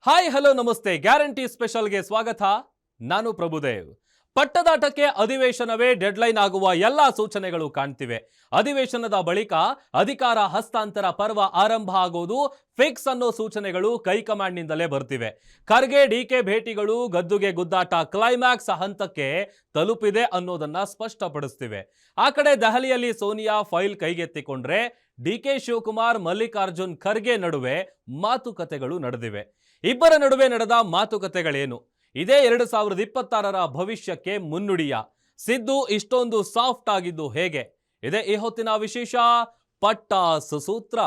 Hi hello ನಮಸ್ತೆ. Guarantee ಸ್ಪೆಷಲ್ಗೆ ಸ್ವಾಗತ. ನಾನು ಪ್ರಭುದೇವ್. ಪಟ್ಟದಾಟಕ್ಕೆ ಅಧಿವೇಶನವೇ ಡೆಡ್ಲೈನ್ ಆಗುವ ಎಲ್ಲಾ ಸೂಚನೆಗಳು ಕಾಣ್ತಿವೆ. ಅಧಿವೇಶನದ ಬಳಿಕ ಅಧಿಕಾರ ಹಸ್ತಾಂತರ ಪರ್ವ ಆರಂಭ ಆಗೋದು ಫಿಕ್ಸ್ ಅನ್ನೋ ಸೂಚನೆಗಳು ಹೈಕಮಾಂಡ್ನಿಂದಲೇ ಬರ್ತಿವೆ. ಖರ್ಗೆ ಡಿಕೆ ಭೇಟಿಗಳು ಗದ್ದುಗೆ ಗುದ್ದಾಟ ಕ್ಲೈಮ್ಯಾಕ್ಸ್ ಹಂತಕ್ಕೆ ತಲುಪಿದೆ ಅನ್ನೋದನ್ನ ಸ್ಪಷ್ಟಪಡಿಸ್ತಿವೆ. ಆ ಕಡೆ ದೆಹಲಿಯಲ್ಲಿ ಸೋನಿಯಾ ಫೈಲ್ ಕೈಗೆತ್ತಿಕೊಂಡ್ರೆ ಡಿಕೆ ಶಿವಕುಮಾರ್ ಮಲ್ಲಿಕಾರ್ಜುನ್ ಖರ್ಗೆ ನಡುವೆ ಮಾತುಕತೆಗಳು ನಡೆದಿವೆ. ಇಬ್ಬರ ನಡುವೆ ನಡೆದ ಮಾತುಕತೆಗಳೇನು? ಇದೇ 2026ರ ಭವಿಷ್ಯಕ್ಕೆ ಮುನ್ನುಡಿಯ? ಸಿದ್ದು ಇಷ್ಟೊಂದು ಸಾಫ್ಟ್ ಆಗಿದ್ದು ಹೇಗೆ? ಇದೇ ಈ ಹೊತ್ತಿನ ವಿಶೇಷ ಪಟ್ಟ ಸುಸೂತ್ರ.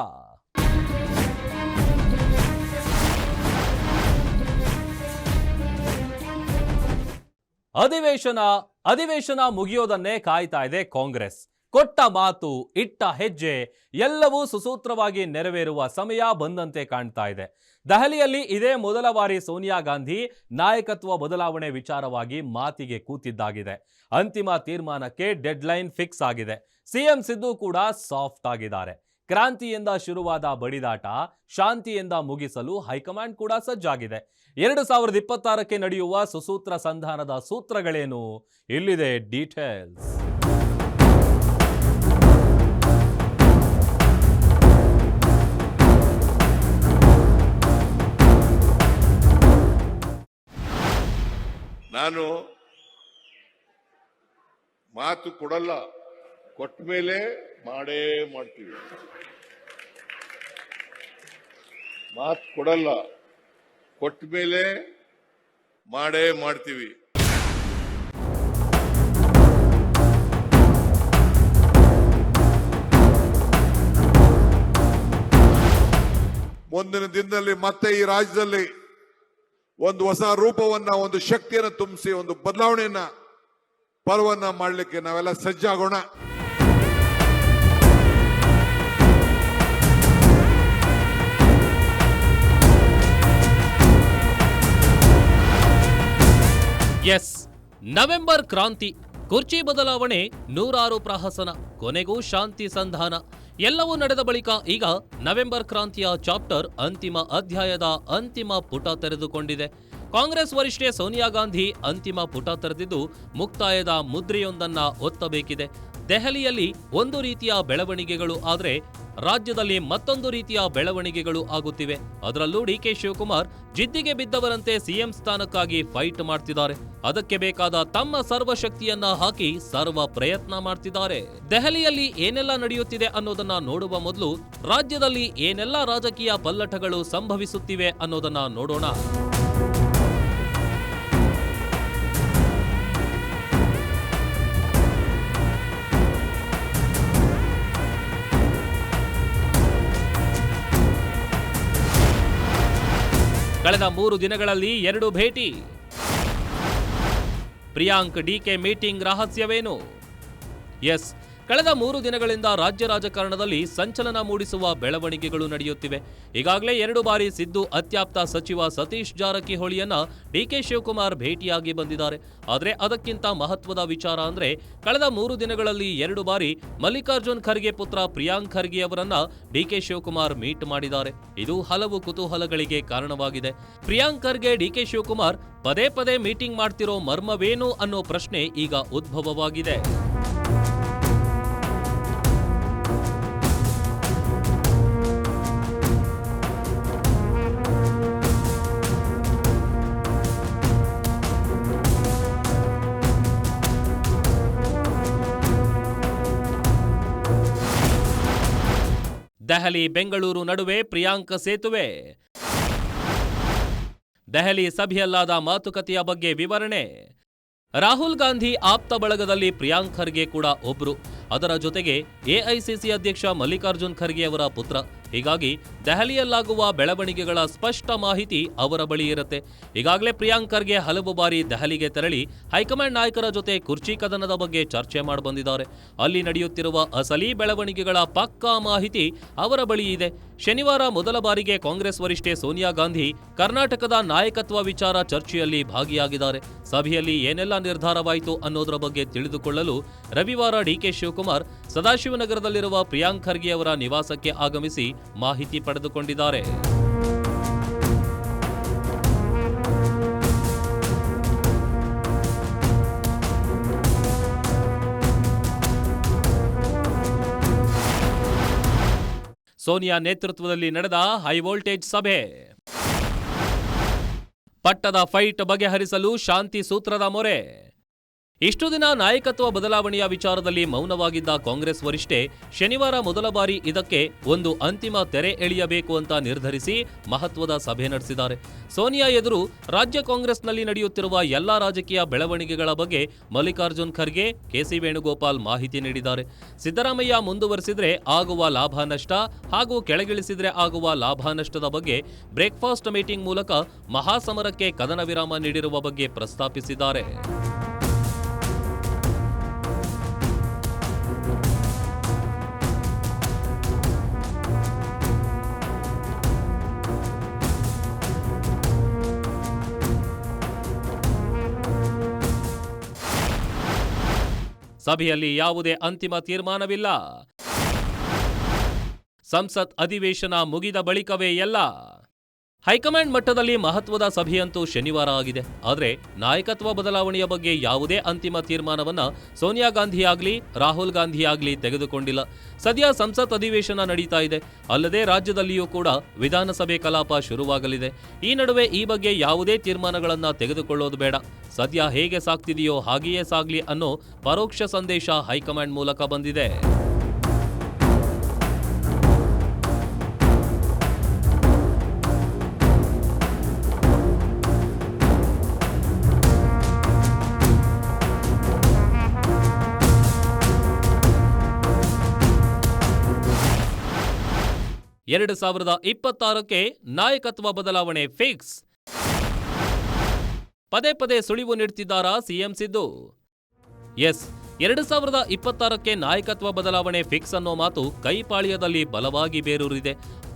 ಅಧಿವೇಶನ ಮುಗಿಯೋದನ್ನೇ ಕಾಯ್ತಾ ಇದೆ ಕಾಂಗ್ರೆಸ್. ಕೊಟ್ಟ ಮಾತು, ಇಟ್ಟ ಹೆಜ್ಜೆ ಎಲ್ಲವೂ ಸುಸೂತ್ರವಾಗಿ ನೆರವೇರುವ ಸಮಯ ಬಂದಂತೆ ಕಾಣ್ತಾ ಇದೆ. ದೆಹಲಿಯಲ್ಲಿ ಇದೇ ಮೊದಲ ಬಾರಿ ಸೋನಿಯಾ ಗಾಂಧಿ ನಾಯಕತ್ವ ಬದಲಾವಣೆ ವಿಚಾರವಾಗಿ ಮಾತಿಗೆ ಕೂತಿದ್ದಾಗಿದೆ. ಅಂತಿಮ ತೀರ್ಮಾನಕ್ಕೆ ಡೆಡ್ಲೈನ್ ಫಿಕ್ಸ್ ಆಗಿದೆ. ಸಿಎಂ ಸಿದ್ದು ಕೂಡ ಸಾಫ್ಟ್ ಆಗಿದ್ದಾರೆ. ಕ್ರಾಂತಿಯಿಂದ ಶುರುವಾದ ಬಡಿದಾಟ ಶಾಂತಿಯಿಂದ ಮುಗಿಸಲು ಹೈಕಮಾಂಡ್ ಕೂಡ ಸಜ್ಜಾಗಿದೆ. 2026ಕ್ಕೆ ನಡೆಯುವ ಸುಸೂತ್ರ ಸಂಧಾನದ ಸೂತ್ರಗಳೇನು? ಇಲ್ಲಿದೆ ಡೀಟೇಲ್ಸ್. ನಾನು ಮಾತು ಕೊಡಲ್ಲ, ಕೊಟ್ಟ ಮೇಲೆ ಮಾಡೇ ಮಾಡ್ತೀವಿ. ಮಾತು ಕೊಡಲ್ಲ, ಕೊಟ್ಟ ಮೇಲೆ ಮಾಡೇ ಮಾಡ್ತೀವಿ. ಮುಂದಿನ ದಿನದಲ್ಲಿ ಮತ್ತೆ ಈ ರಾಜ್ಯದಲ್ಲಿ ಒಂದು ಹೊಸ ರೂಪವನ್ನ, ಒಂದು ಶಕ್ತಿಯನ್ನು ತುಂಬಿಸಿ, ಒಂದು ಬದಲಾವಣೆಯನ್ನ, ಪರ್ವನ್ನ ಮಾಡಲಿಕ್ಕೆ ನಾವೆಲ್ಲ ಸಜ್ಜಾಗೋಣ. ಎಸ್, ನವೆಂಬರ್ ಕ್ರಾಂತಿ, ಕುರ್ಚಿ ಬದಲಾವಣೆ, 106 ಪ್ರಹಸನ, ಕೊನೆಗೂ ಶಾಂತಿ ಸಂಧಾನ ಎಲ್ಲವೂ ನಡೆದ ಬಳಿಕ ಈಗ ನವೆಂಬರ್ ಕ್ರಾಂತಿಯ ಚಾಪ್ಟರ್ ಅಂತಿಮ ಅಧ್ಯಾಯದ ಅಂತಿಮ ಪುಟ ತೆರೆದುಕೊಂಡಿದೆ. ಕಾಂಗ್ರೆಸ್ ವರಿಷ್ಠೆ ಸೋನಿಯಾ ಗಾಂಧಿ ಅಂತಿಮ ಪುಟ ತೆರೆದಿದ್ದು ಮುಕ್ತಾಯದ ಮುದ್ರೆಯೊಂದನ್ನ ಒತ್ತಬೇಕಿದೆ. ದೆಹಲಿಯಲ್ಲಿ ಒಂದು ರೀತಿಯ ಬೆಳವಣಿಗೆಗಳು ಆದರೆ ರಾಜ್ಯದಲ್ಲಿ ಮತ್ತೊಂದು ರೀತಿಯ ಬೆಳವಣಿಗೆಗಳು ಆಗುತ್ತಿವೆ. ಅದರಲ್ಲೂ ಡಿಕೆ ಶಿವಕುಮಾರ್ ಜಿದ್ದಿಗೆ ಬಿದ್ದವರಂತೆ ಸಿಎಂ ಸ್ಥಾನಕ್ಕಾಗಿ ಫೈಟ್ ಮಾಡ್ತಿದ್ದಾರೆ. ಅದಕ್ಕೆ ಬೇಕಾದ ತಮ್ಮ ಸರ್ವಶಕ್ತಿಯನ್ನ ಹಾಕಿ ಸರ್ವ ಪ್ರಯತ್ನ ಮಾಡ್ತಿದ್ದಾರೆ. ದೆಹಲಿಯಲ್ಲಿ ಏನೆಲ್ಲ ನಡೆಯುತ್ತಿದೆ ಅನ್ನೋದನ್ನ ನೋಡುವ ಮೊದಲು ರಾಜ್ಯದಲ್ಲಿ ಏನೆಲ್ಲ ರಾಜಕೀಯ ಪಲ್ಲಟಗಳು ಸಂಭವಿಸುತ್ತಿವೆ ಅನ್ನೋದನ್ನ ನೋಡೋಣ. ಕಳೆದ 3 ದಿನಗಳಲ್ಲಿ 2 ಭೇಟಿ. ಪ್ರಿಯಾಂಕ್ ಡಿಕೆ ಮೀಟಿಂಗ್ ರಹಸ್ಯವೇನು? ಎಸ್, ಕಳೆದ 3 ದಿನಗಳಿಂದ ರಾಜ್ಯ ರಾಜಕಾರಣದಲ್ಲಿ ಸಂಚಲನ ಮೂಡಿಸುವ ಬೆಳವಣಿಗೆಗಳು ನಡೆಯುತ್ತಿವೆ. ಈಗಾಗಲೇ 2 ಬಾರಿ ಸಿದ್ದು ಅತ್ಯಾಪ್ತ ಸಚಿವ ಸತೀಶ್ ಜಾರಕಿಹೊಳಿಯನ್ನ ಡಿಕೆ ಶಿವಕುಮಾರ್ ಭೇಟಿಯಾಗಿ ಬಂದಿದ್ದಾರೆ. ಆದರೆ ಅದಕ್ಕಿಂತ ಮಹತ್ವದ ವಿಚಾರ ಅಂದ್ರೆ ಕಳೆದ 3 ದಿನಗಳಲ್ಲಿ 2 ಬಾರಿ ಮಲ್ಲಿಕಾರ್ಜುನ್ ಖರ್ಗೆ ಪುತ್ರ ಪ್ರಿಯಾಂಕ್ ಖರ್ಗೆ ಅವರನ್ನ ಡಿಕೆ ಶಿವಕುಮಾರ್ ಮೀಟ್ ಮಾಡಿದ್ದಾರೆ. ಇದು ಹಲವು ಕುತೂಹಲಗಳಿಗೆ ಕಾರಣವಾಗಿದೆ. ಪ್ರಿಯಾಂಕ್ ಖರ್ಗೆ ಡಿಕೆ ಶಿವಕುಮಾರ್ ಪದೇ ಪದೇ ಮೀಟಿಂಗ್ ಮಾಡ್ತಿರೋ ಮರ್ಮವೇನು ಅನ್ನೋ ಪ್ರಶ್ನೆ ಈಗ ಉದ್ಭವವಾಗಿದೆ. ದೆಹಲಿ ಬೆಂಗಳೂರು ನಡುವೆ ಪ್ರಿಯಾಂಕ್ ಸೇತುವೆ. ದೆಹಲಿ ಸಭೆಯಲ್ಲಾದ ಮಾತುಕತೆಯ ಬಗ್ಗೆ ವಿವರಣೆ. ರಾಹುಲ್ ಗಾಂಧಿ ಆಪ್ತ ಬಳಗದಲ್ಲಿ ಪ್ರಿಯಾಂಕ್ ಖರ್ಗೆ ಕೂಡ ಒಬ್ರು. ಅದರ ಜೊತೆಗೆ ಎಐಸಿಸಿ ಅಧ್ಯಕ್ಷ ಮಲ್ಲಿಕಾರ್ಜುನ್ ಖರ್ಗೆ ಅವರ ಪುತ್ರ. ಹೀಗಾಗಿ ದೆಹಲಿಯಲ್ಲಾಗುವ ಬೆಳವಣಿಗೆಗಳ ಸ್ಪಷ್ಟ ಮಾಹಿತಿ ಅವರ ಬಳಿ ಇರುತ್ತೆ. ಈಗಾಗಲೇ ಪ್ರಿಯಾಂಕ್ ಖರ್ಗೆ ಹಲವು ಬಾರಿ ದೆಹಲಿಗೆ ತೆರಳಿ ಹೈಕಮಾಂಡ್ ನಾಯಕರ ಜೊತೆ ಕುರ್ಚಿ ಕದನದ ಬಗ್ಗೆ ಚರ್ಚೆ ಮಾಡಿಬಂದಿದ್ದಾರೆ. ಅಲ್ಲಿ ನಡೆಯುತ್ತಿರುವ ಅಸಲಿ ಬೆಳವಣಿಗೆಗಳ ಪಕ್ಕಾ ಮಾಹಿತಿ ಅವರ ಬಳಿ ಇದೆ. ಶನಿವಾರ ಮೊದಲ ಬಾರಿಗೆ ಕಾಂಗ್ರೆಸ್ ವರಿಷ್ಠೆ ಸೋನಿಯಾ ಗಾಂಧಿ ಕರ್ನಾಟಕದ ನಾಯಕತ್ವ ವಿಚಾರ ಚರ್ಚೆಯಲ್ಲಿ ಭಾಗಿಯಾಗಿದ್ದಾರೆ. ಸಭೆಯಲ್ಲಿ ಏನೆಲ್ಲ ನಿರ್ಧಾರವಾಯಿತು ಅನ್ನೋದರ ಬಗ್ಗೆ ತಿಳಿದುಕೊಳ್ಳಲು ರವಿವಾರ ಡಿಕೆ ಶಿವಕುಮಾರ್ ಸದಾಶಿವನಗರದಲ್ಲಿರುವ ಪ್ರಿಯಾಂಕ್ ಖರ್ಗೆ ಅವರ ನಿವಾಸಕ್ಕೆ ಆಗಮಿಸಿ ಮಾಹಿತಿ ಪಡೆದುಕೊಂಡಿದ್ದಾರೆ. ಸೋನಿಯಾ ನೇತೃತ್ವದಲ್ಲಿ ನಡೆದ ಹೈ ವೋಲ್ಟೇಜ್ ಸಭೆ. ಪಟ್ಟದ ಫೈಟ್ ಬಗೆಹರಿಸಲು ಶಾಂತಿ ಸೂತ್ರದ ಮೊರೆ. ಇಷ್ಟು ದಿನ ನಾಯಕತ್ವ ಬದಲಾವಣೆಯ ವಿಚಾರದಲ್ಲಿ ಮೌನವಾಗಿದ್ದ ಕಾಂಗ್ರೆಸ್ ವರಿಷ್ಠೆ ಶನಿವಾರ ಮೊದಲ ಬಾರಿ ಇದಕ್ಕೆ ಒಂದು ಅಂತಿಮ ತೆರೆ ಎಳೆಯಬೇಕು ಅಂತ ನಿರ್ಧರಿಸಿ ಮಹತ್ವದ ಸಭೆ ನಡೆಸಿದ್ದಾರೆ. ಸೋನಿಯಾ ಎದುರು ರಾಜ್ಯ ಕಾಂಗ್ರೆಸ್ನಲ್ಲಿ ನಡೆಯುತ್ತಿರುವ ಎಲ್ಲಾ ರಾಜಕೀಯ ಬೆಳವಣಿಗೆಗಳ ಬಗ್ಗೆ ಮಲ್ಲಿಕಾರ್ಜುನ್ ಖರ್ಗೆ, ಕೆಸಿ ವೇಣುಗೋಪಾಲ್ ಮಾಹಿತಿ ನೀಡಿದ್ದಾರೆ. ಸಿದ್ದರಾಮಯ್ಯ ಮುಂದುವರೆಸಿದ್ರೆ ಆಗುವ ಲಾಭ ನಷ್ಟ ಹಾಗೂ ಕೆಳಗಿಳಿಸಿದ್ರೆ ಆಗುವ ಲಾಭ ನಷ್ಟದ ಬಗ್ಗೆ ಬ್ರೇಕ್ಫಾಸ್ಟ್ ಮೀಟಿಂಗ್ ಮೂಲಕ ಮಹಾಸಮರಕ್ಕೆ ಕದನ ವಿರಾಮ ನೀಡಿರುವ ಬಗ್ಗೆ ಪ್ರಸ್ತಾಪಿಸಿದ್ದಾರೆ. ಸಭೆಯಲ್ಲಿ ಯಾವುದೇ ಅಂತಿಮ ತೀರ್ಮಾನವಿಲ್ಲ. ಸಂಸತ್ ಅಧಿವೇಶನ ಮುಗಿದ ಬಳಿಕವೇ ಎಲ್ಲ. ಹೈಕಮಾಂಡ್ ಮಟ್ಟದಲ್ಲಿ ಮಹತ್ವದ ಸಭೆಯಂತೂ ಶನಿವಾರ ಆಗಿದೆ. ಆದರೆ ನಾಯಕತ್ವ ಬದಲಾವಣೆಯ ಬಗ್ಗೆ ಯಾವುದೇ ಅಂತಿಮ ತೀರ್ಮಾನವನ್ನ ಸೋನಿಯಾ ಗಾಂಧಿ ಆಗ್ಲಿ ರಾಹುಲ್ ಗಾಂಧಿ ಆಗ್ಲಿ ತೆಗೆದುಕೊಂಡಿಲ್ಲ. ಸದ್ಯ ಸಂಸತ್ ಅಧಿವೇಶನ ನಡೀತಾ ಇದೆ. ಅಲ್ಲದೆ ರಾಜ್ಯದಲ್ಲಿಯೂ ಕೂಡ ವಿಧಾನಸಭೆ ಕಲಾಪ ಶುರುವಾಗಲಿದೆ. ಈ ನಡುವೆ ಈ ಬಗ್ಗೆ ಯಾವುದೇ ತೀರ್ಮಾನಗಳನ್ನ ತೆಗೆದುಕೊಳ್ಳೋದು ಬೇಡ, ಸದ್ಯ ಹೇಗೆ ಸಾಗ್ತಿದೆಯೋ ಹಾಗೆಯೇ ಸಾಗ್ಲಿ ಅನ್ನೋ ಪರೋಕ್ಷ ಸಂದೇಶ ಹೈಕಮಾಂಡ್ ಮೂಲಕ ಬಂದಿದೆ. ಎರಡು 2026ಕ್ಕೆ ನಾಯಕತ್ವ ಬದಲಾವಣೆ ಫಿಕ್ಸ್. ಪದೇ ಪದೇ ಸುಳಿವು ನೀಡ್ತಿದ್ದಾರಾ ಸಿಎಂ ಸಿದ್ದು? ಎಸ್, 2026ಕ್ಕೆ ನಾಯಕತ್ವ ಬದಲಾವಣೆ ಫಿಕ್ಸ್ ಅನ್ನೋ ಮಾತು ಕೈಪಾಳ್ಯದಲ್ಲಿ ಬಲವಾಗಿ ಬೇರೂರಿದೆ.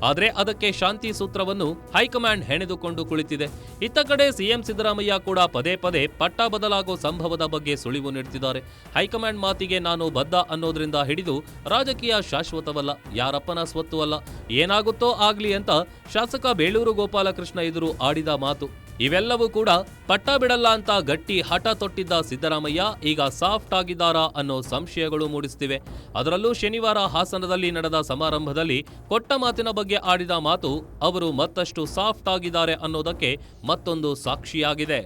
ಆದರೆ ಅದಕ್ಕೆ ಶಾಂತಿ ಸೂತ್ರವನ್ನು ಹೈಕಮಾಂಡ್ ಹೆಣೆದುಕೊಂಡು ಕುಳಿತಿದೆ. ಇತ್ತ ಕಡೆ ಸಿಎಂ ಸಿದ್ದರಾಮಯ್ಯ ಕೂಡ ಪದೇ ಪದೇ ಪಟ್ಟ ಬದಲಾಗೋ ಸಂಭವದ ಬಗ್ಗೆ ಸುಳಿವು ನೀಡ್ತಿದ್ದಾರೆ. ಹೈಕಮಾಂಡ್ ಮಾತಿಗೆ ನಾನು ಬದ್ಧ ಅನ್ನೋದ್ರಿಂದ ಹಿಡಿದು ರಾಜಕೀಯ ಶಾಶ್ವತವಲ್ಲ, ಯಾರಪ್ಪನ ಸ್ವತ್ತು ಅಲ್ಲ, ಏನಾಗುತ್ತೋ ಆಗ್ಲಿ ಅಂತ ಶಾಸಕ ಬೇಳೂರು ಗೋಪಾಲಕೃಷ್ಣ ಎದುರು ಆಡಿದ ಮಾತು ಇವೆಲ್ಲವೂ ಕೂಡ ಪಟ್ಟ ಬಿಡಲ್ಲ ಅಂತ ಗಟ್ಟಿ ಹಠ ತೊಟ್ಟಿದ್ದ ಸಿದ್ದರಾಮಯ್ಯ ಈಗ ಸಾಫ್ಟ್ ಆಗಿದ್ದಾರಾ ಅನ್ನೋ ಸಂಶಯಗಳು ಮೂಡಿಸುತ್ತಿವೆ. ಅದರಲ್ಲೂ ಶನಿವಾರ ಹಾಸನದಲ್ಲಿ ನಡೆದ ಸಮಾರಂಭದಲ್ಲಿ ಕೊಟ್ಟ ಮಾತಿನ ಬಗ್ಗೆ ಆಡಿದ ಮಾತು ಅವರು ಮತ್ತಷ್ಟು ಸಾಫ್ಟ್ ಆಗಿದ್ದಾರೆ ಅನ್ನೋದಕ್ಕೆ ಮತ್ತೊಂದು ಸಾಕ್ಷಿಯಾಗಿದೆ.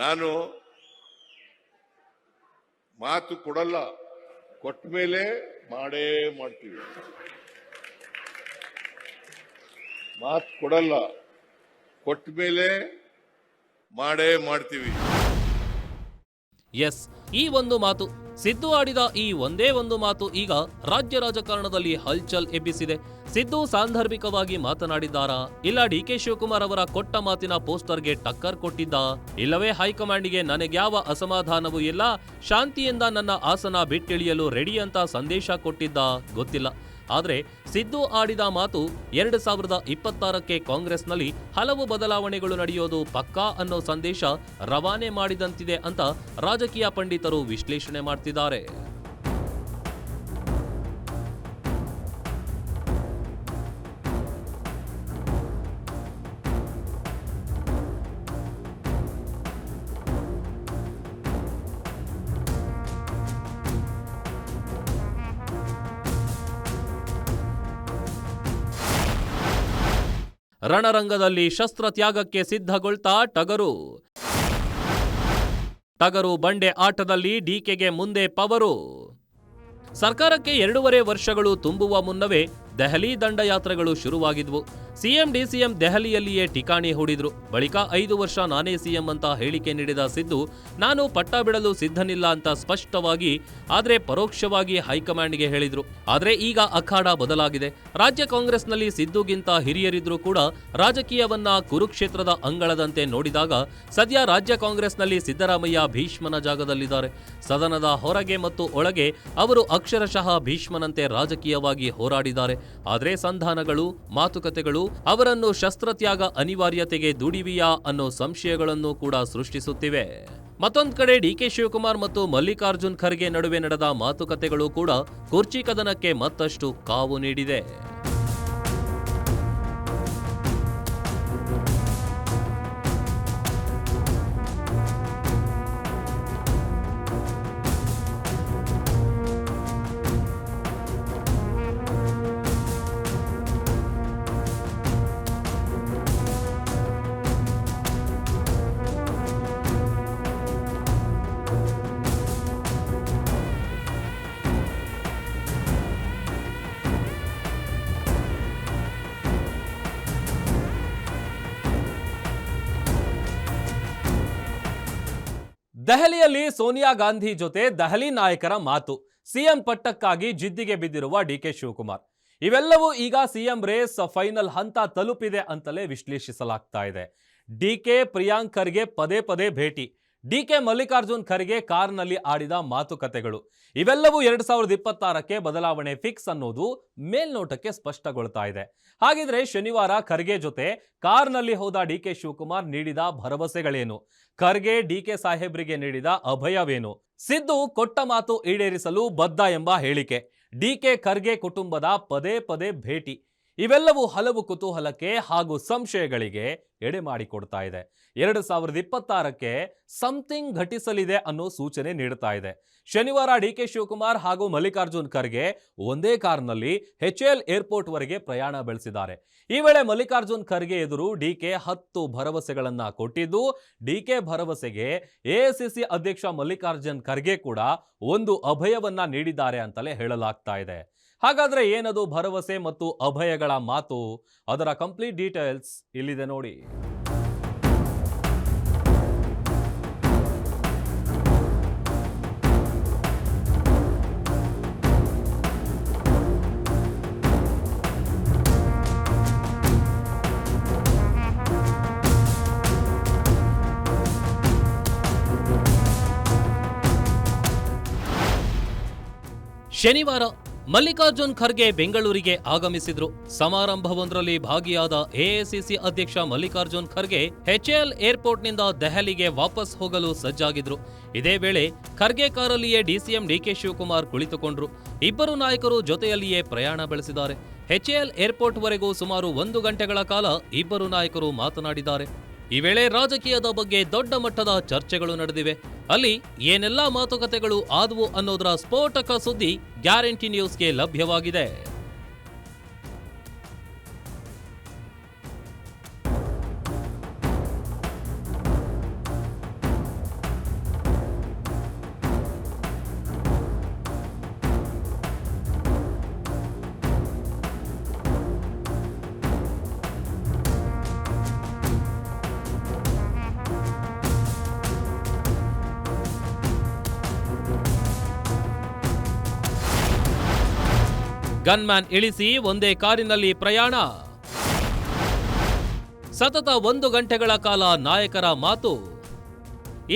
ನಾನು ಮಾತು ಕೊಡಲ್ಲ, ಕೊಟ್ಟ ಮೇಲೆ ಮಾಡೇ ಮಾಡ್ತೀವಿ. ಮಾತು ಕೊಡಲ್ಲ, ಕೊಟ್ಟ ಮೇಲೆ ಮಾಡೇ ಮಾಡ್ತೀವಿ. ಎಸ್, ಈ ಒಂದು ಮಾತು, ಸಿದ್ದು ಆಡಿದ ಈ ಒಂದೇ ಒಂದು ಮಾತು ಈಗ ರಾಜ್ಯ ರಾಜಕಾರಣದಲ್ಲಿ ಹಲ್ಚಲ್ ಎಬ್ಬಿಸಿದೆ. ಸಿದ್ದು ಸಾಂದರ್ಭಿಕವಾಗಿ ಮಾತನಾಡಿದ್ದಾರಾ, ಇಲ್ಲ ಡಿಕೆ ಶಿವಕುಮಾರ್ ಅವರ ಕೊಟ್ಟ ಮಾತಿನ ಪೋಸ್ಟರ್ಗೆ ಟಕ್ಕರ್ ಕೊಟ್ಟಿದ್ದ, ಇಲ್ಲವೇ ಹೈಕಮಾಂಡ್ಗೆ ನನಗ್ಯಾವ ಅಸಮಾಧಾನವೂ ಇಲ್ಲ, ಶಾಂತಿಯಿಂದ ನನ್ನ ಆಸನ ಬಿಟ್ಟಿಳಿಯಲು ರೆಡಿ ಅಂತ ಸಂದೇಶ ಕೊಟ್ಟಿದ್ದ ಗೊತ್ತಿಲ್ಲ. ಆದರೆ ಸಿದ್ದು ಆಡಿದ ಮಾತು 2026ಕ್ಕೆ ಕಾಂಗ್ರೆಸ್ನಲ್ಲಿ ಹಲವು ಬದಲಾವಣೆಗಳು ನಡೆಯೋದು ಪಕ್ಕಾ ಅನ್ನೋ ಸಂದೇಶ ರವಾನೆ ಮಾಡಿದಂತಿದೆ ಅಂತ ರಾಜಕೀಯ ಪಂಡಿತರು ವಿಶ್ಲೇಷಣೆ ಮಾಡ್ತಿದ್ದಾರೆ. ರಣರಂಗದಲ್ಲಿ ಶಸ್ತ್ರ ತ್ಯಾಗಕ್ಕೆ ಸಿದ್ಧಗೊಳ್ತಾ ಟಗರು ಬಂಡೆ ಆಟದಲ್ಲಿ ಡಿಕೆಗೆ ಮುಂದೆ ಪವರು. ಸರ್ಕಾರಕ್ಕೆ 2.5 ವರ್ಷಗಳು ತುಂಬುವ ಮುನ್ನವೇ ದೆಹಲಿ ದಂಡಯಾತ್ರೆಗಳು ಶುರುವಾಗಿದ್ವು. ಸಿಎಂ ಡಿಸಿಎಂ ದೆಹಲಿಯಲ್ಲಿಯೇ ಠಿಕಾಣಿ ಹೂಡಿದ್ರು. ಬಳಿಕ 5 ವರ್ಷ ನಾನೇ ಸಿಎಂ ಅಂತ ಹೇಳಿಕೆ ನೀಡಿದ ಸಿದ್ದು ನಾನು ಪಟ್ಟ ಬಿಡಲು ಸಿದ್ಧನಿಲ್ಲ ಅಂತ ಸ್ಪಷ್ಟವಾಗಿ ಆದ್ರೆ ಪರೋಕ್ಷವಾಗಿ ಹೈಕಮಾಂಡ್ಗೆ ಹೇಳಿದ್ರು. ಆದ್ರೆ ಈಗ ಅಖಾಡ ಬದಲಾಗಿದೆ. ರಾಜ್ಯ ಕಾಂಗ್ರೆಸ್ನಲ್ಲಿ ಸಿದ್ದುಗಿಂತ ಹಿರಿಯರಿದ್ರೂ ಕೂಡ ರಾಜಕೀಯವನ್ನ ಕುರುಕ್ಷೇತ್ರದ ಅಂಗಳದಂತೆ ನೋಡಿದಾಗ ಸದ್ಯ ರಾಜ್ಯ ಕಾಂಗ್ರೆಸ್ನಲ್ಲಿ ಸಿದ್ದರಾಮಯ್ಯ ಭೀಷ್ಮನ ಜಾಗದಲ್ಲಿದ್ದಾರೆ. ಸದನದ ಹೊರಗೆ ಮತ್ತು ಒಳಗೆ ಅವರು ಅಕ್ಷರಶಃ ಭೀಷ್ಮನಂತೆ ರಾಜಕೀಯವಾಗಿ ಹೋರಾಡಿದ್ದಾರೆ. ಆದ್ರೆ ಸಂಧಾನಗಳು, ಮಾತುಕತೆಗಳು ಅವರನ್ನು ಶಸ್ತ್ರತ್ಯಾಗ ಅನಿವಾರ್ಯತೆಗೆ ದುಡಿವಿಯಾ ಅನ್ನೋ ಸಂಶಯಗಳನ್ನು ಕೂಡ ಸೃಷ್ಟಿಸುತ್ತಿವೆ. ಮತ್ತೊಂದ್ ಕಡೆ ಡಿಕೆ ಶಿವಕುಮಾರ್ ಮತ್ತು ಮಲ್ಲಿಕಾರ್ಜುನ್ ಖರ್ಗೆ ನಡುವೆ ನಡೆದ ಮಾತುಕತೆಗಳು ಕೂಡ ಕುರ್ಚಿ ಕದನಕ್ಕೆ ಮತ್ತಷ್ಟು ಕಾವು ನೀಡಿದೆ. ದೆಹಲಿಯಲ್ಲಿ ಸೋನಿಯಾ ಗಾಂಧಿ ಜೊತೆ ದೆಹಲಿ ನಾಯಕರ ಮಾತು, ಸಿಎಂ ಪಟ್ಟಕ್ಕಾಗಿ ಜಿದ್ದಿಗೆ ಬಿದ್ದಿರುವ ಡಿಕೆ ಶಿವಕುಮಾರ್. ಇವೆಲ್ಲವೂ ಈಗ ಸಿಎಂ ರೇಸ್ ಫೈನಲ್ ಹಂತ ತಲುಪಿದೆ ಅಂತಲೇ ವಿಶ್ಲೇಷಿಸಲಾಗ್ತಾ ಇದೆ. ಡಿಕೆ ಪ್ರಿಯಾಂಕ್ ಖರ್ಗೆ ಪದೇ ಪದೇ ಭೇಟಿ, ಡಿಕೆ ಮಲ್ಲಿಕಾರ್ಜುನ್ ಖರ್ಗೆ ಕಾರ್ನಲ್ಲಿ ಆಡಿದ ಮಾತುಕತೆಗಳು, ಇವೆಲ್ಲವೂ 2026ಕ್ಕೆ ಬದಲಾವಣೆ ಫಿಕ್ಸ್ ಅನ್ನೋದು ಮೇಲ್ನೋಟಕ್ಕೆ ಸ್ಪಷ್ಟಗೊಳ್ತಾ ಇದೆ. ಹಾಗಿದ್ರೆ ಶನಿವಾರ ಖರ್ಗೆ ಜೊತೆ ಕಾರ್ನಲ್ಲಿ ಹೋದ ಡಿಕೆ ಶಿವಕುಮಾರ್ ನೀಡಿದ ಭರವಸೆಗಳೇನು? ಖರ್ಗೆ ಡಿಕೆ ಸಾಹೇಬ್ರಿಗೆ ನೀಡಿದ ಅಭಯವೇನು? ಸಿದ್ದು ಕೊಟ್ಟ ಮಾತು ಈಡೇರಿಸಲು ಬದ್ಧ ಎಂಬ ಹೇಳಿಕೆ, ಡಿಕೆ ಖರ್ಗೆ ಕುಟುಂಬದ ಪದೇ ಪದೇ ಭೇಟಿ, ಇವೆಲ್ಲವೂ ಹಲವು ಕುತೂಹಲಕ್ಕೆ ಹಾಗೂ ಸಂಶಯಗಳಿಗೆ ಎಡೆ ಮಾಡಿಕೊಡ್ತಾ ಇದೆ. 2026ಕ್ಕೆ ಸಮಥಿಂಗ್ ಘಟಿಸಲಿದೆ ಅನ್ನೋ ಸೂಚನೆ ನೀಡ್ತಾ ಇದೆ. ಶನಿವಾರ ಡಿಕೆ ಶಿವಕುಮಾರ್ ಹಾಗೂ ಮಲ್ಲಿಕಾರ್ಜುನ್ ಖರ್ಗೆ ಒಂದೇ ಕಾರ್ನಲ್ಲಿ HAL ಏರ್ಪೋರ್ಟ್ ವರೆಗೆ ಪ್ರಯಾಣ ಬೆಳೆಸಿದ್ದಾರೆ. ಈ ವೇಳೆ ಮಲ್ಲಿಕಾರ್ಜುನ್ ಖರ್ಗೆ ಎದುರು ಡಿಕೆ 10 ಭರವಸೆಗಳನ್ನ ಕೊಟ್ಟಿದ್ದು, ಡಿಕೆ ಭರವಸೆಗೆ ಎಐಸಿಸಿ ಅಧ್ಯಕ್ಷ ಮಲ್ಲಿಕಾರ್ಜುನ್ ಖರ್ಗೆ ಕೂಡ ಒಂದು ಅಭಯವನ್ನ ನೀಡಿದ್ದಾರೆ ಅಂತಲೇ ಹೇಳಲಾಗ್ತಾ ಇದೆ. ಹಾಗಾದ್ರೆ ಏನದು ಭರವಸೆ ಮತ್ತು ಅಭಯಗಳ ಮಾತು? ಅದರ ಕಂಪ್ಲೀಟ್ ಡೀಟೇಲ್ಸ್ ಇಲ್ಲಿದೆ ನೋಡಿ. ಶನಿವಾರ ಮಲ್ಲಿಕಾರ್ಜುನ್ ಖರ್ಗೆ ಬೆಂಗಳೂರಿಗೆ ಆಗಮಿಸಿದ್ರು. ಸಮಾರಂಭವೊಂದರಲ್ಲಿ ಭಾಗಿಯಾದ ಎಐಸಿಸಿ ಅಧ್ಯಕ್ಷ ಮಲ್ಲಿಕಾರ್ಜುನ್ ಖರ್ಗೆ HAL ಏರ್ಪೋರ್ಟ್ನಿಂದ ದೆಹಲಿಗೆ ವಾಪಸ್ ಹೋಗಲು ಸಜ್ಜಾಗಿದ್ರು. ಇದೇ ವೇಳೆ ಖರ್ಗೆ ಕಾರಲ್ಲಿಯೇ ಡಿಸಿಎಂ ಡಿಕೆ ಶಿವಕುಮಾರ್ ಕುಳಿತುಕೊಂಡ್ರು. ಇಬ್ಬರು ನಾಯಕರು ಜೊತೆಯಲ್ಲಿಯೇ ಪ್ರಯಾಣ ಬೆಳೆಸಿದ್ದಾರೆ. HAL ಏರ್ಪೋರ್ಟ್ ವರೆಗೂ ಸುಮಾರು 1 ಗಂಟೆಗಳ ಕಾಲ ಇಬ್ಬರು ನಾಯಕರು ಮಾತನಾಡಿದ್ದಾರೆ. ಈ ವೇಳೆ ರಾಜಕೀಯದ ಬಗ್ಗೆ ದೊಡ್ಡ ಮಟ್ಟದ ಚರ್ಚೆಗಳು ನಡೆದಿವೆ. ಅಲ್ಲಿ ಏನೆಲ್ಲಾ ಮಾತುಕತೆಗಳು ಆದವು ಅನ್ನೋದರ ಸ್ಫೋಟಕ ಸುದ್ದಿ ಗ್ಯಾರಂಟಿ ನ್ಯೂಸ್ಗೆ ಲಭ್ಯವಾಗಿದೆ. ಗನ್ಮ್ಯಾನ್ ಇಳಿಸಿ ಒಂದೇ ಕಾರಿನಲ್ಲಿ ಪ್ರಯಾಣ, ಸತತ 1 ಗಂಟೆಗಳ ಕಾಲ ನಾಯಕರ ಮಾತು.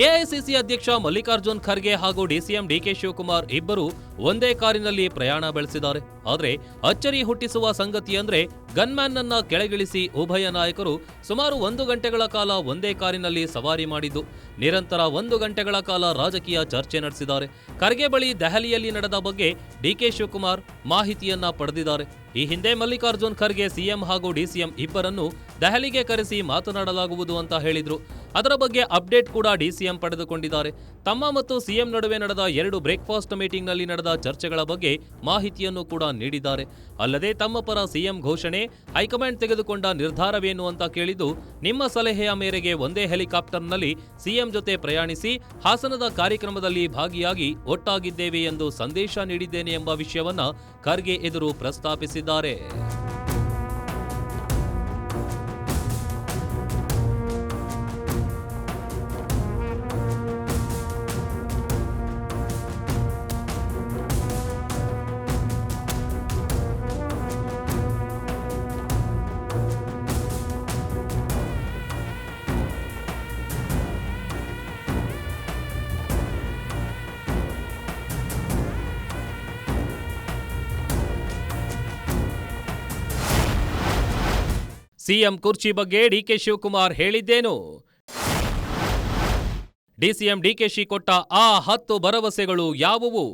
ಎಐಸಿಸಿ ಅಧ್ಯಕ್ಷ ಮಲ್ಲಿಕಾರ್ಜುನ್ ಖರ್ಗೆ ಹಾಗೂ ಡಿಸಿಎಂ ಡಿಕೆ ಶಿವಕುಮಾರ್ ಇಬ್ಬರು ಒಂದೇ ಕಾರಿನಲ್ಲಿ ಪ್ರಯಾಣ ಬೆಳೆಸಿದ್ದಾರೆ. ಆದರೆ ಅಚ್ಚರಿ ಹುಟ್ಟಿಸುವ ಸಂಗತಿ ಅಂದ್ರೆ ಗನ್ಮ್ಯಾನ್ ನನ್ನ ಕೆಳಗಿಳಿಸಿ ಉಭಯ ನಾಯಕರು ಸುಮಾರು 1 ಗಂಟೆಗಳ ಕಾಲ ಒಂದೇ ಕಾರಿನಲ್ಲಿ ಸವಾರಿ ಮಾಡಿದ್ದು, ನಿರಂತರ 1 ಗಂಟೆಗಳ ಕಾಲ ರಾಜಕೀಯ ಚರ್ಚೆ ನಡೆಸಿದ್ದಾರೆ. ಖರ್ಗೆ ಬಳಿ ದೆಹಲಿಯಲ್ಲಿ ನಡೆದ ಬಗ್ಗೆ ಡಿಕೆ ಶಿವಕುಮಾರ್ ಮಾಹಿತಿಯನ್ನ ಪಡೆದಿದ್ದಾರೆ. ಈ ಹಿಂದೆ ಮಲ್ಲಿಕಾರ್ಜುನ್ ಖರ್ಗೆ ಸಿಎಂ ಹಾಗೂ ಡಿಸಿಎಂ ಇಬ್ಬರನ್ನು ದೆಹಲಿಗೆ ಕರೆಸಿ ಮಾತನಾಡಲಾಗುವುದು ಅಂತ ಹೇಳಿದ್ರು. ಅದರ ಬಗ್ಗೆ ಅಪ್ಡೇಟ್ ಕೂಡ ಡಿಸಿಎಂ ಪಡೆದುಕೊಂಡಿದ್ದಾರೆ. ತಮ್ಮ ಮತ್ತು ಸಿಎಂ ನಡುವೆ ನಡೆದ 2 ಬ್ರೇಕ್ಫಾಸ್ಟ್ ಮೀಟಿಂಗ್ನಲ್ಲಿ ನಡೆದ ಚರ್ಚೆಗಳ ಬಗ್ಗೆ ಮಾಹಿತಿಯನ್ನು ಕೂಡ ನೀಡಿದ್ದಾರೆ. ಅಲ್ಲದೆ ತಮ್ಮ ಪರ ಸಿಎಂ ಘೋಷಣೆ, ಹೈಕಮಾಂಡ್ ತೆಗೆದುಕೊಂಡ ನಿರ್ಧಾರವೇನು ಅಂತ ಕೇಳಿದ್ದು, ನಿಮ್ಮ ಸಲಹೆಯ ಮೇರೆಗೆ ಒಂದೇ ಹೆಲಿಕಾಪ್ಟರ್ನಲ್ಲಿ ಸಿಎಂ ಜೊತೆ ಪ್ರಯಾಣಿಸಿ ಹಾಸನದ ಕಾರ್ಯಕ್ರಮದಲ್ಲಿ ಭಾಗಿಯಾಗಿ ಒಟ್ಟಾಗಿದ್ದೇವೆ ಎಂದು ಸಂದೇಶ ನೀಡಿದ್ದೇನೆ ಎಂಬ ವಿಷಯವನ್ನ ಖರ್ಗೆ ಎದುರು ಪ್ರಸ್ತಾಪಿಸಿದ್ದಾರೆ. ಸಿಎಂ ಕುರ್ಚಿ ಬಗ್ಗೆ ಡಿಕೆ ಶಿವಕುಮಾರ್ ಹೇಳಿದ್ದೇನು? ಡಿಸಿಎಂ ಡಿಕೆಶಿ ಕೊಟ್ಟ ಆ 10 ಭರವಸೆಗಳು ಯಾವುವು?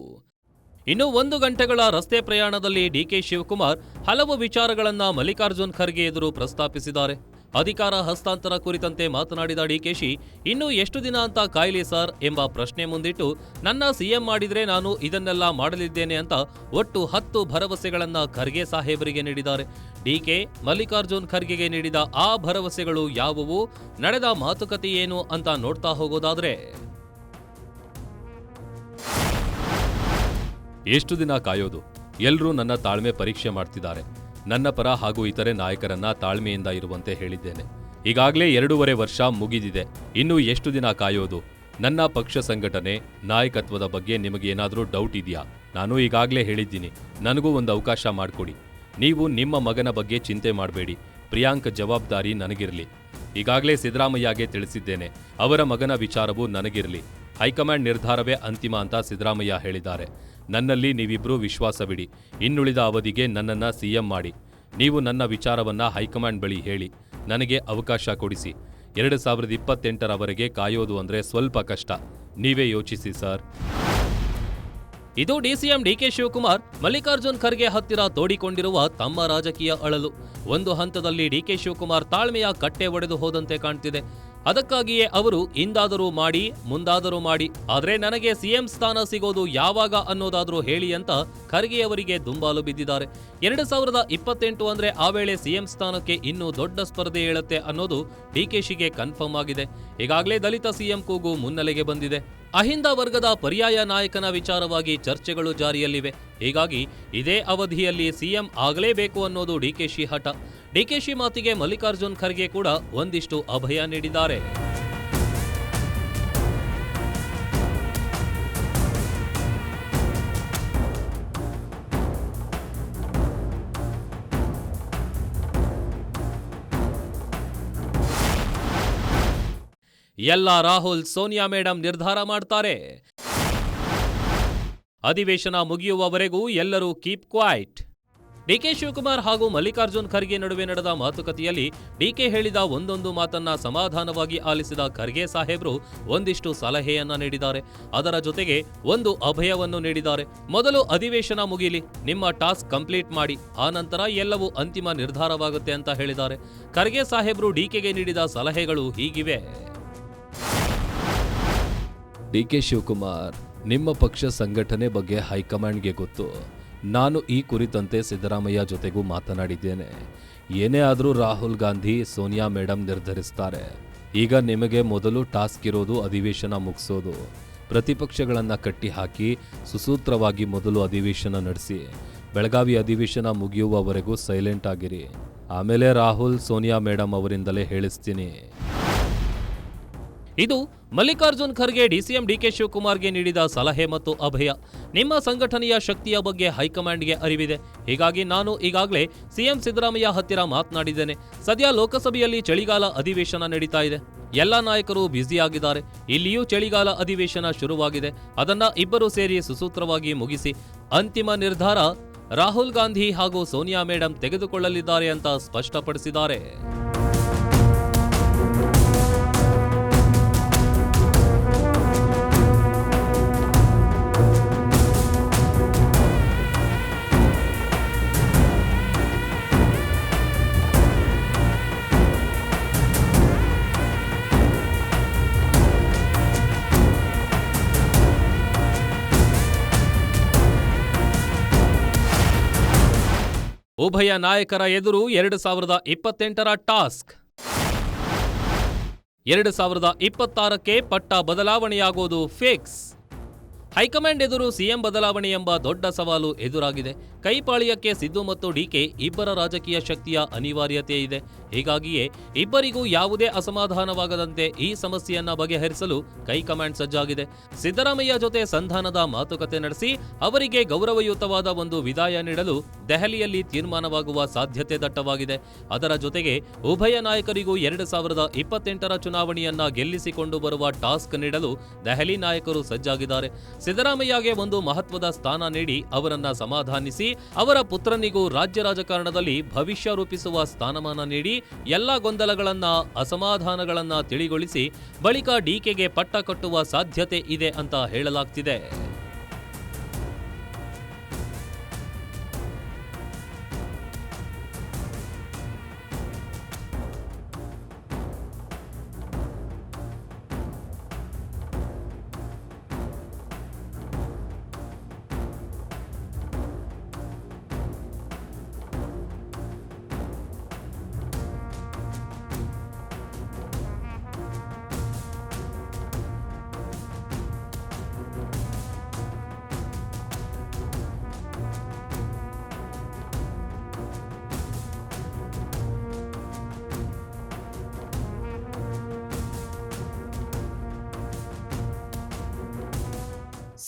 ಇನ್ನು 1 ಗಂಟೆಗಳ ರಸ್ತೆ ಪ್ರಯಾಣದಲ್ಲಿ ಡಿಕೆ ಶಿವಕುಮಾರ್ ಹಲವು ವಿಚಾರಗಳನ್ನ ಮಲ್ಲಿಕಾರ್ಜುನ್ ಖರ್ಗೆ ಎದುರು ಪ್ರಸ್ತಾಪಿಸಿದ್ದಾರೆ. ಅಧಿಕಾರ ಹಸ್ತಾಂತರ ಕುರಿತಂತೆ ಮಾತನಾಡಿದ ಡಿಕೆಶಿ, ಇನ್ನು ಎಷ್ಟು ದಿನ ಅಂತ ಕಾಯ್ಲಿ ಸರ್ ಎಂಬ ಪ್ರಶ್ನೆ ಮುಂದಿಟ್ಟು, ನನ್ನ ಸಿಎಂ ಮಾಡಿದ್ರೆ ನಾನು ಇದನ್ನೆಲ್ಲ ಮಾಡಲಿದ್ದೇನೆ ಅಂತ ಒಟ್ಟು 10 ಭರವಸೆಗಳನ್ನ ಖರ್ಗೆ ಸಾಹೇಬರಿಗೆ ನೀಡಿದ್ದಾರೆ. ಡಿಕೆ ಮಲ್ಲಿಕಾರ್ಜುನ್ ಖರ್ಗೆಗೆ ನೀಡಿದ ಆ ಭರವಸೆಗಳು ಯಾವುವು, ನಡೆದ ಮಾತುಕತೆ ಏನು ಅಂತ ನೋಡ್ತಾ ಹೋಗೋದಾದ್ರೆ, ಎಷ್ಟು ದಿನ ಕಾಯೋದು? ಎಲ್ರೂ ನನ್ನ ತಾಳ್ಮೆ ಪರೀಕ್ಷೆ ಮಾಡ್ತಿದ್ದಾರೆ. ನನ್ನ ಪರ ಹಾಗೂ ಇತರೆ ನಾಯಕರನ್ನ ತಾಳ್ಮೆಯಿಂದ ಇರುವಂತೆ ಹೇಳಿದ್ದೇನೆ. ಈಗಾಗಲೇ 2.5 ವರ್ಷ ಮುಗಿದಿದೆ. ಇನ್ನು ಎಷ್ಟು ದಿನ ಕಾಯೋದು? ನನ್ನ ಪಕ್ಷ ಸಂಘಟನೆ ನಾಯಕತ್ವದ ಬಗ್ಗೆ ನಿಮಗೇನಾದರೂ ಡೌಟ್ ಇದೆಯಾ? ನಾನು ಈಗಾಗಲೇ ಹೇಳಿದ್ದೀನಿ, ನನಗೂ ಒಂದು ಅವಕಾಶ ಮಾಡಿಕೊಡಿ. ನೀವು ನಿಮ್ಮ ಮಗನ ಬಗ್ಗೆ ಚಿಂತೆ ಮಾಡಬೇಡಿ, ಪ್ರಿಯಾಂಕ್ ಜವಾಬ್ದಾರಿ ನನಗಿರಲಿ. ಈಗಾಗಲೇ ಸಿದ್ದರಾಮಯ್ಯಗೆ ತಿಳಿಸಿದ್ದೇನೆ, ಅವರ ಮಗನ ವಿಚಾರವೂ ನನಗಿರಲಿ. ಹೈಕಮಾಂಡ್ ನಿರ್ಧಾರವೇ ಅಂತಿಮ ಅಂತ ಸಿದ್ದರಾಮಯ್ಯ ಹೇಳಿದ್ದಾರೆ. ನನ್ನಲ್ಲಿ ನೀವಿಬ್ಬರೂ ವಿಶ್ವಾಸವಿಡಿ. ಇನ್ನುಳಿದ ಅವಧಿಗೆ ನನ್ನನ್ನು ಸಿಎಂ ಮಾಡಿ. ನೀವು ನನ್ನ ವಿಚಾರವನ್ನ ಹೈಕಮಾಂಡ್ ಬಳಿ ಹೇಳಿ, ನನಗೆ ಅವಕಾಶ ಕೊಡಿಸಿ. 2028ರವರೆಗೆ ಕಾಯೋದು ಅಂದ್ರೆ ಸ್ವಲ್ಪ ಕಷ್ಟ. ನೀವೇ ಯೋಚಿಸಿ ಸರ್. ಇದು ಡಿಸಿಎಂ ಡಿಕೆ ಶಿವಕುಮಾರ್ ಮಲ್ಲಿಕಾರ್ಜುನ್ ಖರ್ಗೆ ಹತ್ತಿರ ತೋಡಿಕೊಂಡಿರುವ ತಮ್ಮ ರಾಜಕೀಯ ಅಳಲು. ಒಂದು ಹಂತದಲ್ಲಿ ಡಿಕೆ ಶಿವಕುಮಾರ್ ತಾಳ್ಮೆಯ ಕಟ್ಟೆ ಒಡೆದು ಹೋದಂತೆ ಕಾಣ್ತಿದೆ. ಅದಕ್ಕಾಗಿಯೇ ಅವರು ಇಂದಾದರೂ ಮಾಡಿ ಮುಂದಾದರೂ ಮಾಡಿ, ಆದ್ರೆ ನನಗೆ ಸಿಎಂ ಸ್ಥಾನ ಸಿಗೋದು ಯಾವಾಗ ಅನ್ನೋದಾದ್ರೂ ಹೇಳಿ ಅಂತ ಖರ್ಗೆ ಅವರಿಗೆ ದುಂಬಾಲು ಬಿದ್ದಿದ್ದಾರೆ. 2028 ಅಂದ್ರೆ ಆ ವೇಳೆ ಸಿಎಂ ಸ್ಥಾನಕ್ಕೆ ಇನ್ನೂ ದೊಡ್ಡ ಸ್ಪರ್ಧೆ ಏಳುತ್ತೆ ಅನ್ನೋದು ಡಿಕೆಶಿಗೆ ಕನ್ಫರ್ಮ್ ಆಗಿದೆ. ಈಗಾಗಲೇ ದಲಿತ ಸಿಎಂ ಕೂಗು ಮುನ್ನೆಲೆಗೆ ಬಂದಿದೆ. ಅಹಿಂದ ವರ್ಗದ ಪರ್ಯಾಯ ನಾಯಕನ ವಿಚಾರವಾಗಿ ಚರ್ಚೆಗಳು ಜಾರಿಯಲ್ಲಿವೆ. ಹೀಗಾಗಿ ಇದೇ ಅವಧಿಯಲ್ಲಿ ಸಿಎಂ ಆಗಲೇಬೇಕು ಅನ್ನೋದು ಡಿಕೆಶಿ ಹಠ. ಡಿಕೆಶಿ ಮಾತಿಗೆ ಮಲ್ಲಿಕಾರ್ಜುನ್ ಖರ್ಗೆ ಕೂಡ ಒಂದಿಷ್ಟು ಅಭಯ ನೀಡಿದ್ದಾರೆ. ಎಲ್ಲ ರಾಹುಲ್ ಸೋನಿಯಾ ಮೇಡಂ ನಿರ್ಧಾರ ಮಾಡ್ತಾರೆ. ಅಧಿವೇಶನ ಮುಗಿಯುವವರೆಗೂ ಎಲ್ಲರೂ ಕೀಪ್ ಕ್ವೈಟ್. ಡಿಕೆ ಶಿವಕುಮಾರ್ ಹಾಗೂ ಮಲ್ಲಿಕಾರ್ಜುನ್ ಖರ್ಗೆ ನಡುವೆ ನಡೆದ ಮಾತುಕತೆಯಲ್ಲಿ ಡಿಕೆ ಹೇಳಿದ ಒಂದೊಂದು ಮಾತನ್ನ ಸಮಾಧಾನವಾಗಿ ಆಲಿಸಿದ ಖರ್ಗೆ ಸಾಹೇಬ್ರು ಒಂದಿಷ್ಟು ಸಲಹೆಯನ್ನ ನೀಡಿದ್ದಾರೆ. ಅದರ ಜೊತೆಗೆ ಒಂದು ಅಭಯವನ್ನು ನೀಡಿದ್ದಾರೆ. ಮೊದಲು ಅಧಿವೇಶನ ಮುಗಿಲಿ, ನಿಮ್ಮ ಟಾಸ್ಕ್ ಕಂಪ್ಲೀಟ್ ಮಾಡಿ, ಆ ನಂತರ ಎಲ್ಲವೂ ಅಂತಿಮ ನಿರ್ಧಾರವಾಗುತ್ತೆ ಅಂತ ಹೇಳಿದ್ದಾರೆ. ಖರ್ಗೆ ಸಾಹೇಬ್ರು ಡಿಕೆಗೆ ನೀಡಿದ ಸಲಹೆಗಳು ಹೀಗಿವೆ. ಡಿಕೆ ಶಿವಕುಮಾರ್, ನಿಮ್ಮ ಪಕ್ಷ ಸಂಘಟನೆ ಬಗ್ಗೆ ಹೈಕಮಾಂಡ್ಗೆ ಗೊತ್ತು. ನಾನು ಈ ಕುರಿತಂತೆ ಸಿದ್ದರಾಮಯ್ಯ ಜೊತೆಗೂ ಮಾತನಾಡಿದ್ದೇನೆ. ಏನೇ ಆದರೂ ರಾಹುಲ್ ಗಾಂಧಿ ಸೋನಿಯಾ ಮೇಡಂ ನಿರ್ಧರಿಸ್ತಾರೆ. ಈಗ ನಿಮಗೆ ಮೊದಲು ಟಾಸ್ಕ್ ಇರೋದು ಅಧಿವೇಶನ ಮುಗಿಸೋದು. ಪ್ರತಿಪಕ್ಷಗಳನ್ನು ಕಟ್ಟಿ ಹಾಕಿ ಸುಸೂತ್ರವಾಗಿ ಮೊದಲು ಅಧಿವೇಶನ ನಡೆಸಿ. ಬೆಳಗಾವಿ ಅಧಿವೇಶನ ಮುಗಿಯುವವರೆಗೂ ಸೈಲೆಂಟ್ ಆಗಿರಿ. ಆಮೇಲೆ ರಾಹುಲ್ ಸೋನಿಯಾ ಮೇಡಂ ಅವರಿಂದಲೇ ಹೇಳಿಸ್ತೀನಿ. ಇದು ಮಲ್ಲಿಕಾರ್ಜುನ್ ಖರ್ಗೆ ಡಿಸಿಎಂ ಡಿಕೆ ಶಿವಕುಮಾರ್ಗೆ ನೀಡಿದ ಸಲಹೆ ಮತ್ತು ಅಭಯ. ನಿಮ್ಮ ಸಂಘಟನೆಯ ಶಕ್ತಿಯ ಬಗ್ಗೆ ಹೈಕಮಾಂಡ್ಗೆ ಅರಿವಿದೆ. ಹೀಗಾಗಿ ನಾನು ಈಗಾಗಲೇ ಸಿಎಂ ಸಿದ್ದರಾಮಯ್ಯ ಹತ್ತಿರ ಮಾತನಾಡಿದ್ದೇನೆ. ಸದ್ಯ ಲೋಕಸಭೆಯಲ್ಲಿ ಚಳಿಗಾಲ ಅಧಿವೇಶನ ನಡೀತಾ ಇದೆ. ಎಲ್ಲ ನಾಯಕರು ಬ್ಯುಸಿಯಾಗಿದ್ದಾರೆ. ಇಲ್ಲಿಯೂ ಚಳಿಗಾಲ ಅಧಿವೇಶನ ಶುರುವಾಗಿದೆ. ಅದನ್ನ ಇಬ್ಬರು ಸೇರಿ ಸುಸೂತ್ರವಾಗಿ ಮುಗಿಸಿ ಅಂತಿಮ ನಿರ್ಧಾರ ರಾಹುಲ್ ಗಾಂಧಿ ಹಾಗೂ ಸೋನಿಯಾ ಮೇಡಂ ತೆಗೆದುಕೊಳ್ಳಲಿದ್ದಾರೆ ಅಂತ ಸ್ಪಷ್ಟಪಡಿಸಿದ್ದಾರೆ. ಉಭಯ ನಾಯಕರ ಎದುರು 2028ರ ಟಾಸ್ಕ್. 2026ಕ್ಕೆ ಪಟ್ಟ ಬದಲಾವಣೆಯಾಗೋದು ಫಿಕ್ಸ್. ಹೈಕಮಾಂಡ್ ಎದುರು ಸಿಎಂ ಬದಲಾವಣೆ ಎಂಬ ದೊಡ್ಡ ಸವಾಲು ಎದುರಾಗಿದೆ. ಕೈಪಾಳ್ಯಕ್ಕೆ ಸಿದ್ದು ಮತ್ತು ಡಿಕೆ ಇಬ್ಬರ ರಾಜಕೀಯ ಶಕ್ತಿಯ ಅನಿವಾರ್ಯತೆ ಇದೆ. ಹೀಗಾಗಿಯೇ ಇಬ್ಬರಿಗೂ ಯಾವುದೇ ಅಸಮಾಧಾನವಾಗದಂತೆ ಈ ಸಮಸ್ಯೆಯನ್ನ ಬಗೆಹರಿಸಲು ಹೈಕಮಾಂಡ್ ಸಜ್ಜಾಗಿದೆ. ಸಿದ್ದರಾಮಯ್ಯ ಜೊತೆ ಸಂಧಾನದ ಮಾತುಕತೆ ನಡೆಸಿ ಅವರಿಗೆ ಗೌರವಯುತವಾದ ಒಂದು ವಿದಾಯ ನೀಡಲು ದೆಹಲಿಯಲ್ಲಿ ತೀರ್ಮಾನವಾಗುವ ಸಾಧ್ಯತೆ ದಟ್ಟವಾಗಿದೆ. ಅದರ ಜೊತೆಗೆ ಉಭಯ ನಾಯಕರಿಗೂ 2028ರ ಚುನಾವಣೆಯನ್ನ ಗೆಲ್ಲಿಸಿಕೊಂಡು ಬರುವ ಟಾಸ್ಕ್ ನೀಡಲು ದೆಹಲಿ ನಾಯಕರು ಸಜ್ಜಾಗಿದ್ದಾರೆ. ಸಿದ್ದರಾಮಯ್ಯಗೆ ಒಂದು ಮಹತ್ವದ ಸ್ಥಾನ ನೀಡಿ ಅವರನ್ನ ಸಮಾಧಾನಿಸಿ ಅವರ ಪುತ್ರನಿಗೂ ರಾಜ್ಯ ರಾಜಕಾರಣದಲ್ಲಿ ಭವಿಷ್ಯ ರೂಪಿಸುವ ಸ್ಥಾನಮಾನ ನೀಡಿ ಎಲ್ಲಾ ಗೊಂದಲಗಳನ್ನ ಅಸಮಾಧಾನಗಳನ್ನ ತಿಳಿಗೊಳಿಸಿ ಬಳಿಕ ಡಿಕೆಗೆ ಪಟ್ಟ ಕಟ್ಟುವ ಸಾಧ್ಯತೆ ಇದೆ ಅಂತ ಹೇಳಲಾಗ್ತಿದೆ.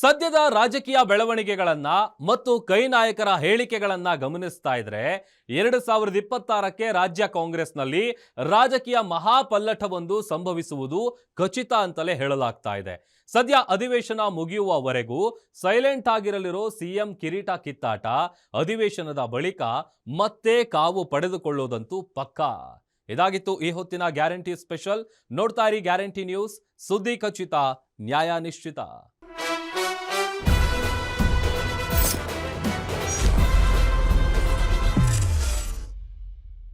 ಸದ್ಯದ ರಾಜಕೀಯ ಬೆಳವಣಿಗೆಗಳನ್ನ ಮತ್ತು ಕೈ ನಾಯಕರ ಹೇಳಿಕೆಗಳನ್ನ ಗಮನಿಸ್ತಾ ಇದ್ರೆ 2026ಕ್ಕೆ ರಾಜ್ಯ ಕಾಂಗ್ರೆಸ್ನಲ್ಲಿ ರಾಜಕೀಯ ಮಹಾಪಲ್ಲಟವೊಂದು ಸಂಭವಿಸುವುದು ಖಚಿತ ಅಂತಲೇ ಹೇಳಲಾಗ್ತಾ ಇದೆ. ಸದ್ಯ ಅಧಿವೇಶನ ಮುಗಿಯುವವರೆಗೂ ಸೈಲೆಂಟ್ ಆಗಿರಲಿರೋ ಸಿಎಂ ಕಿರೀಟ ಕಿತ್ತಾಟ ಅಧಿವೇಶನದ ಬಳಿಕ ಮತ್ತೆ ಕಾವು ಪಡೆದುಕೊಳ್ಳೋದಂತೂ ಪಕ್ಕಾ. ಇದಾಗಿತ್ತು ಈ ಹೊತ್ತಿನ ಗ್ಯಾರಂಟಿ ಸ್ಪೆಷಲ್. ನೋಡ್ತಾ ಇರಿ ಗ್ಯಾರಂಟಿ ನ್ಯೂಸ್, ಸುದ್ದಿ ಖಚಿತ, ನ್ಯಾಯ ನಿಶ್ಚಿತ.